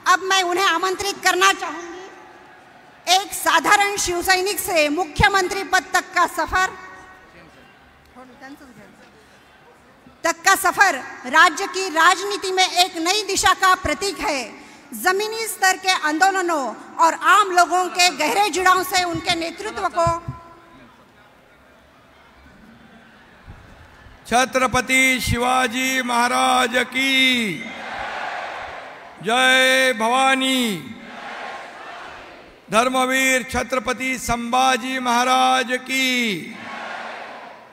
अब मैं उन्हें आमंत्रित करना चाहूंगी। एक साधारण शिवसैनिक से मुख्यमंत्री पद तक का सफर राज्य की राजनीति में एक नई दिशा का प्रतीक है। जमीनी स्तर के आंदोलनों और आम लोगों के गहरे जुड़ाव से उनके नेतृत्व को छत्रपति शिवाजी महाराज की जय भवानी। धर्मवीर छत्रपति संभाजी महाराज की।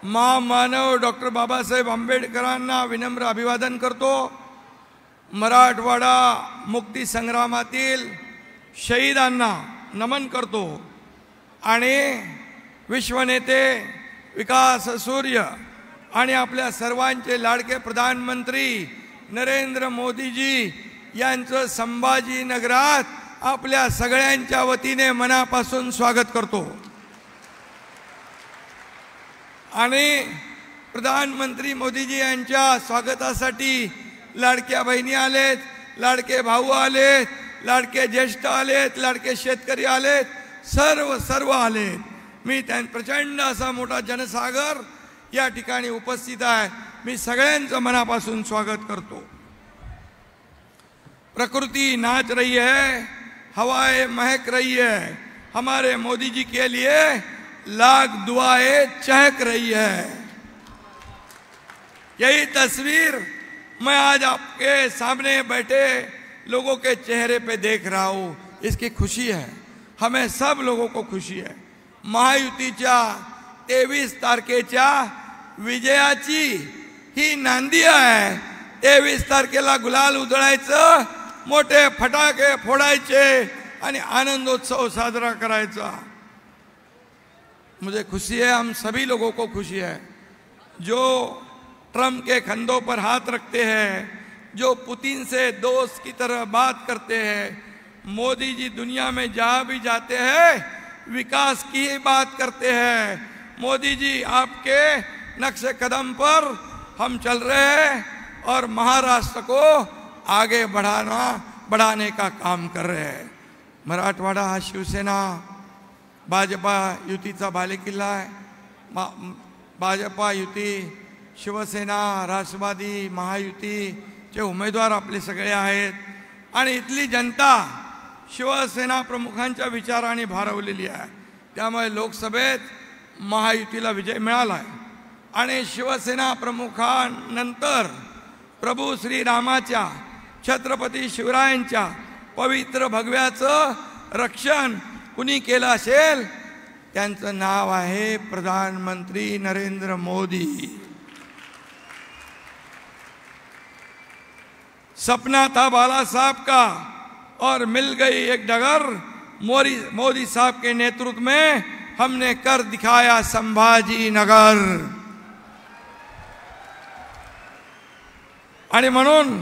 महामानव डॉक्टर बाबासाहेब आंबेडकरांना विनम्र अभिवादन करतो। मराठवाडा मुक्ती संग्रामातील शहीदांना नमन करतो आणि विश्वनेते विकास सूर्य आणि आपल्या सर्वांचे लाडके प्रधानमंत्री नरेंद्र मोदीजी यांचं संभाजीनगरात आपल्या सगळ्यांच्या वतीने मनापासून स्वागत करतो। आणि प्रधानमंत्री मोदीजी यांच्या स्वागतासाठी लाडक्या बहिणी आलेत, लाडके भाऊ आलेत, लाडके ज्येष्ठ आलेत, लाडके शेतकरी आलेत, सर्व आलेत। मी त्या प्रचंड असा मोठा जनसागर या ठिकाणी उपस्थित आहे। मी सगळ्यांचं मनापासून स्वागत करतो। प्रकृति नाच रही है, हवाएं महक रही है, हमारे मोदी जी के लिए लाख दुआएं चहक रही है। यही तस्वीर मैं आज आपके सामने बैठे लोगों के चेहरे पे देख रहा हूं। इसकी खुशी है, हमें सब लोगों को खुशी है। महायुतीच्या 23 तारखेच्या विजयाची ही नांदी आहे। 23 तारखेला गुलाल उधळायचं, मोठे फटाके फोडायचे आणि आनंदोत्सव साजरा करायचा। मुझे खुशी है, हम सभी लोगों को खुशी है। जो ट्रम्प के कंधों पर हाथ रखते हैं, जो पुतिन से दोस्त की तरह बात करते हैं, मोदी जी दुनिया में जहां भी जाते हैं विकास की ही बात करते हैं। मोदी जी आपके नक्शे कदम पर हम चल रहे हैं और महाराष्ट्र को आगे बढ़ाने का काम कर रहे हैं। मराठवाडा हा शिवसेना भाजपा युतीचा बालेकिल्ला आहे। भाजपा युती, शिवसेना, राष्ट्रवादी, महायुतीचे उमेदवार आपले सगळे आहेत आणि इथली जनता शिवसेना प्रमुखांच्या विचाराने भारावलेली आहे। त्यामुळे लोकसभेत महायुतीला विजय मिळाला आहे आणि शिवसेना प्रमुखांनंतर प्रभू श्रीरामाच्या, छत्रपती शिवरायांच्या पवित्र भगव्याचं रक्षण कुणी केलं असेल त्यांचं नाव आहे प्रधानमंत्री नरेंद्र मोदी। सपना था बाला साहब का और मिल गई एक डगर। मोदी साहब के नेतृत्व में हमने कर दिखाया संभाजी नगर। आणि म्हणून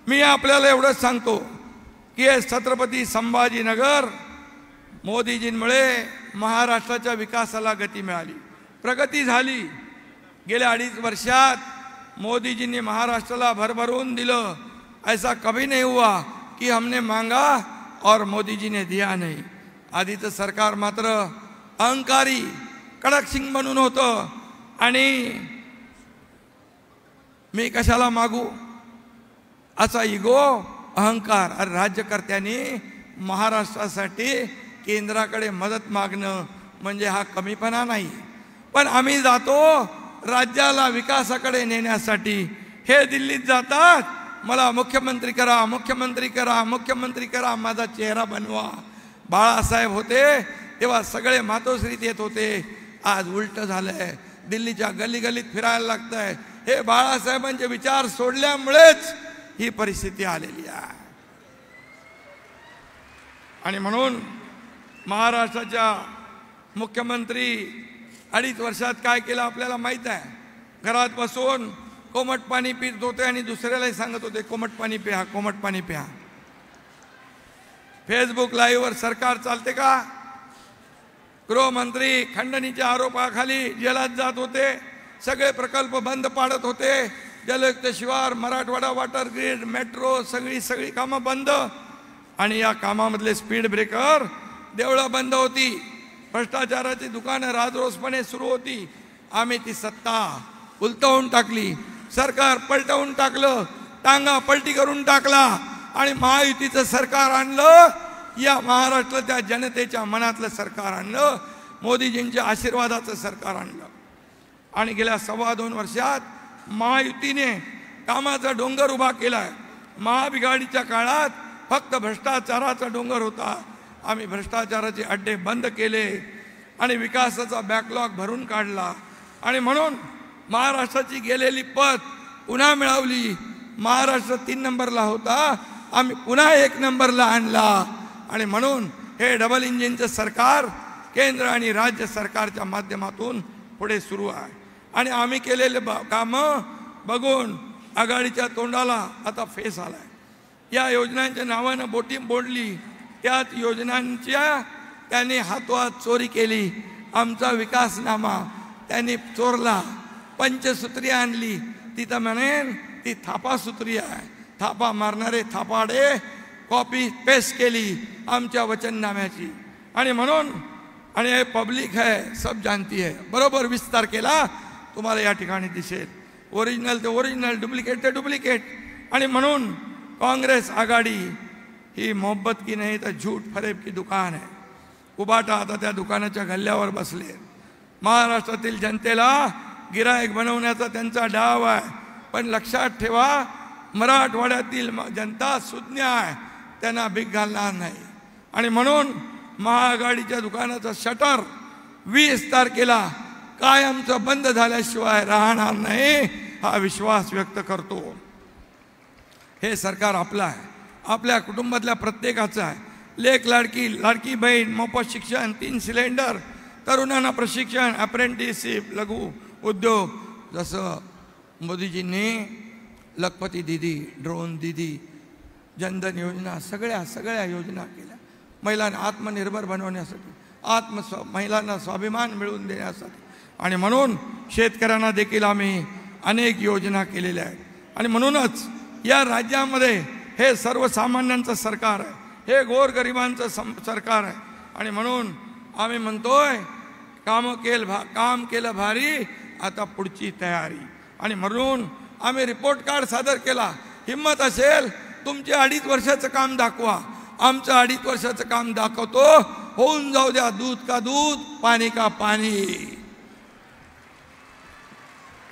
मी आपल्याला एवढंच सांगतो की छत्रपती संभाजीनगर मोदीजींमुळे महाराष्ट्राच्या विकासाला गती मिळाली, प्रगती झाली। गेल्या 2.5 वर्षात मोदीजींनी महाराष्ट्राला भरभरून दिलं। ऐसा कभी नहीं हुआ कि हमने मांगा और मोदीजी ने दिया नहीं। आधीचं सरकार मात्र अहंकारी कडक सिंग बनून होतं आणि मी कशाला मागू असा इगो, अहंकार। और राज्यकर्त्यांनी महाराष्ट्रासाठी केंद्राकडे मदत मागणं म्हणजे हा कमीपणा नाही। पण आम्ही जातो राज्याला विकासाकडे नेण्यासाठी। हे दिल्लीत जातात, मला मुख्यमंत्री करा, मुख्यमंत्री करा, मुख्यमंत्री करा, माझा चेहरा बनवा। बाळासाहेब होते तेव्हा सगळे मातोश्रीत येत होते, आज उलट झालंय। दिल्लीच्या गली गलीत फिरायला लागतंय। हे बाळासाहेबांचे विचार सोडल्यामुळेच ही परिस्थिती आलेली आहे। आणि म्हणून महाराष्ट्राच्या मुख्यमंत्री 2.5 वर्षात काय केलं आपल्याला माहित आहे। घरात बसून कोमट पाणी पित होते आणि दुसऱ्यालाही सांगत होते कोमट पाणी प्या, कोमट पाणी प्या। फेसबुक लाईव्ह वर सरकार चालते का? गृहमंत्री खंडणीच्या आरोपाखाली जेलात जात होते, सगळे प्रकल्प बंद पाडत होते। जलयुक्त शिवार, मराठवाडा वॉटर ग्रिड, मेट्रो, सगळी कामं बंद। आणि या कामामधले स्पीड ब्रेकर, देवळं बंद होती, भ्रष्टाचाराची दुकानं राजरोसपणे सुरू होती. आम्ही ती सत्ता उलटवून टाकली, सरकार पलटवून टाकलं, टांगा पलटी करून टाकला आणि महायुतीचं सरकार आणलं. या महाराष्ट्राच्या जनतेच्या मनातलं सरकार आणलं, मोदीजींच्या आशीर्वादाचं सरकार आणलं. आणि गेल्या 2.25 वर्षात महायुतीने कामाचा डोंगर उभा केलाय. महाबिघाडीच्या काळात फक्त भ्रष्टाचाराचा डोंगर होता. आम्ही भ्रष्टाचाराचे अड्डे बंद केले आणि विकासाचा बॅकलॉग भरून काढला. आणि म्हणून महाराष्ट्राची गेलेली पत पुन्हा मिळवली. महाराष्ट्र 3 नंबरला होता, आम्ही पुन्हा 1 नंबरला आणला. आणि म्हणून हे डबल इंजिनचं सरकार केंद्र आणि राज्य सरकारच्या माध्यमातून पुढे सुरू आहे. आणि आम्ही केलेले कामं बघून आघाडीच्या तोंडाला आता फेस आलाय. या योजनांच्या नावानं बोटी बोलली, त्याच योजनांच्या त्यांनी हातोहात चोरी केली. आमचा विकासनामा त्यांनी चोरला. पंचसूत्री आणली, ती तर म्हणेन ती थापासूत्री आहे. थापा मारणारे थापाडे कॉपी पेस्ट केली आमच्या वचननाम्याची. आणि म्हणून आणि हे पब्लिक है, सब जानती है. बरोबर 20 तारखेला तुम्हाला या ठिकाणी दिसेल. ओरिजिनल ते ओरिजिनल, डुप्लिकेट ते डुप्लिकेट. आणि म्हणून काँग्रेस आघाडी ही मोहब्बत की नाही तर झूठ फरेब की दुकान आहे. उबाटा आता त्या दुकानाच्या गल्ल्यावर बसले. महाराष्ट्रातील जनतेला गिरायक बनवण्याचा त्यांचा डाव आहे. पण लक्षात ठेवा, मराठवाड्यातील जनता सुज्ञ आहे, त्यांना भीक घालणार नाही. आणि म्हणून महाआघाडीच्या दुकानाचं शटर 20 तारखेला कायमचं बंद झाल्याशिवाय राहणार नाही, हा विश्वास व्यक्त करतो. हे सरकार आपलं आहे, आपल्या कुटुंबातल्या प्रत्येकाचं आहे. लेक लाडकी, लाडकी बहीण, मोफत शिक्षण, 3 सिलेंडर, तरुणांना प्रशिक्षण, अप्रेंटिसशिप, लघु उद्योग. जसं मोदीजींनी लखपती दीदी, ड्रोन दीदी, जनधन योजना, सगळ्या योजना केल्या महिलांना आत्मनिर्भर बनवण्यासाठी, महिलांना स्वाभिमान मिळवून देण्यासाठी. आणि म्हणून शेतकऱ्यांना देखील आम्ही अनेक योजना केलेल्या आहेत. आणि म्हणूनच या राज्यामध्ये हे सर्वसामान्यांचं सरकार आहे, हे गोरगरिबांचं सरकार आहे. आणि म्हणून आम्ही म्हणतोय काम केलं भारी, आता पुढची तयारी. आणि म्हणून आम्ही रिपोर्ट कार्ड सादर केला. हिम्मत असेल तुमचे 2.5 वर्षाचं काम दाखवा, आमचं 2.5 वर्षाचं काम दाखवतो. होऊन जाऊ द्या, दूध का दूध, पाणी का पाणी.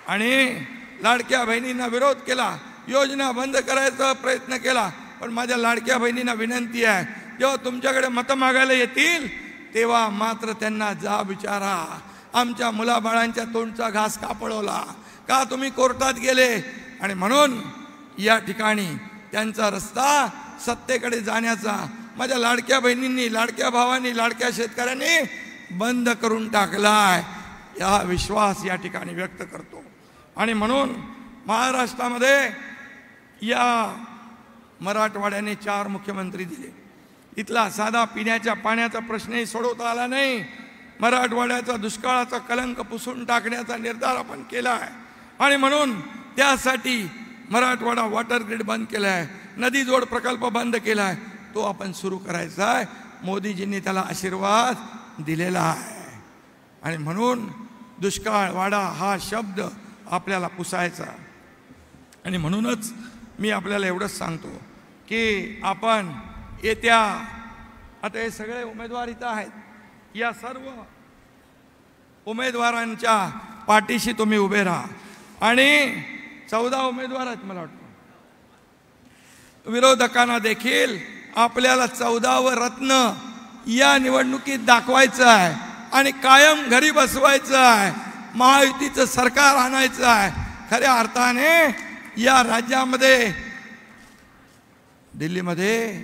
आणि लाडक्या बहिणींना विरोध केला, योजना बंद करायचा प्रयत्न केला. पण माझ्या लाडक्या बहिणींना विनंती आहे, जेव्हा तुमच्याकडे मतं मागायला येतील तेव्हा मात्र त्यांना जा विचारा, आमच्या मुलाबाळांच्या तोंडचा घास का पळवला, का तुम्ही कोर्टात गेले. आणि म्हणून या ठिकाणी त्यांचा रस्ता सत्तेकडे जाण्याचा माझ्या लाडक्या बहिणींनी, लाडक्या भावांनी, लाडक्या शेतकऱ्यांनी बंद करून टाकलाय, हा विश्वास या ठिकाणी व्यक्त करतो. आणि म्हणून महाराष्ट्रामध्ये या मराठवाड्याने 4 मुख्यमंत्री दिले. इथला साधा पिण्याच्या पाण्याचा प्रश्नही सोडवता आला नाही. मराठवाड्याचा दुष्काळाचा कलंक पुसून टाकण्याचा निर्धार आपण केला आहे. आणि म्हणून त्यासाठी मराठवाडा वॉटर ग्रिड बंद केला आहे, नदी जोड प्रकल्प बंद केला आहे, तो आपण सुरू करायचा आहे. मोदीजींनी त्याला आशीर्वाद दिलेला आहे. आणि म्हणून दुष्काळवाडा हा शब्द आपल्याला पुसायचा. आणि म्हणूनच मी आपल्याला एवढंच सांगतो की आपण येत्या, आता हे सगळे उमेदवार इथं आहेत, या सर्व उमेदवारांच्या पाठीशी तुम्ही उभे राहा. आणि 14 उमेदवार आहेत मला वाटतं. विरोधकांना देखील आपल्याला 14वे रत्न या निवडणुकीत दाखवायचं आहे आणि कायम घरी बसवायचं आहे. महायुतीचं सरकार आणायचं आहे. खऱ्या अर्थाने या राज्यामध्ये, दिल्लीमध्ये